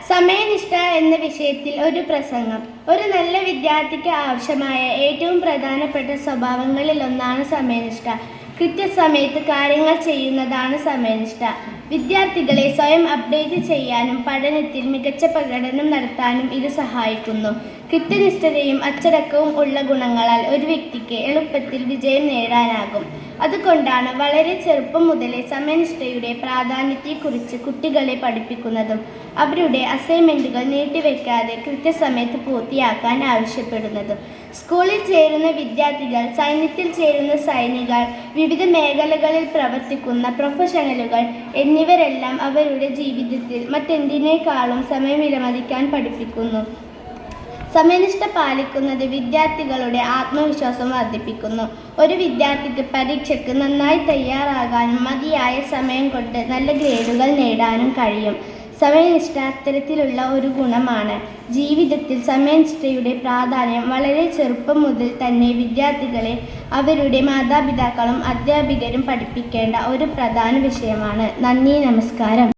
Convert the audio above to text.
സമയനിഷ്ഠ എന്ന വിഷയത്തിൽ ഒരു പ്രസംഗം. ഒരു നല്ല വിദ്യാർത്ഥിക്ക് ആവശ്യമായ ഏറ്റവും പ്രധാനപ്പെട്ട സ്വഭാവങ്ങളിൽ ഒന്നാണ് സമയനിഷ്ഠ. കൃത്യസമയത്ത് കാര്യങ്ങൾ ചെയ്യുന്നതാണ് സമയനിഷ്ഠ. വിദ്യാർത്ഥികളെ സ്വയം അപ്ഡേറ്റ് ചെയ്യാനും പഠനത്തിൽ മികച്ച പ്രകടനം നടത്താനും ഇത് സഹായിക്കുന്നു. കൃത്യനിഷ്ഠതയും അച്ചടക്കവും ഉള്ള ഗുണങ്ങളാൽ ഒരു വ്യക്തിക്ക് എളുപ്പത്തിൽ വിജയം നേടാനാകും. അതുകൊണ്ടാണ് വളരെ ചെറുപ്പം മുതലേ സമയനിഷ്ഠയുടെ പ്രാധാന്യത്തെക്കുറിച്ച് കുട്ടികളെ പഠിപ്പിക്കുന്നതും അവരുടെ അസൈൻമെൻറ്റുകൾ നീട്ടിവെക്കാതെ കൃത്യസമയത്ത് പൂർത്തിയാക്കാൻ ആവശ്യപ്പെടുന്നതും. സ്കൂളിൽ ചേരുന്ന വിദ്യാർത്ഥികൾ, സൈന്യത്തിൽ ചേരുന്ന സൈനികർ, വിവിധ മേഖലകളിൽ പ്രവർത്തിക്കുന്ന പ്രൊഫഷണലുകൾ എന്നിവരെല്ലാം അവരുടെ ജീവിതത്തിൽ മറ്റെന്തിനേക്കാളും സമയം വിലമതിക്കാൻ പഠിപ്പിക്കുന്നു. സമയനിഷ്ഠ പാലിക്കുന്നത് വിദ്യാർത്ഥികളുടെ ആത്മവിശ്വാസം വർദ്ധിപ്പിക്കുന്നു. ഒരു വിദ്യാർത്ഥിക്ക് പരീക്ഷയ്ക്ക് നന്നായി തയ്യാറാകാനും മതിയായ സമയം കൊണ്ട് നല്ല ഗ്രേഡുകൾ നേടാനും കഴിയും. സമയനിഷ്ഠ അത്തരത്തിലുള്ള ഒരു ഗുണമാണ്. ജീവിതത്തിൽ സമയനിഷ്ഠയുടെ പ്രാധാന്യം വളരെ ചെറുപ്പം മുതൽ തന്നെ വിദ്യാർത്ഥികളെ അവരുടെ മാതാപിതാക്കളും അധ്യാപകരും പഠിപ്പിക്കേണ്ട ഒരു പ്രധാന വിഷയമാണ്. നന്ദി, നമസ്കാരം.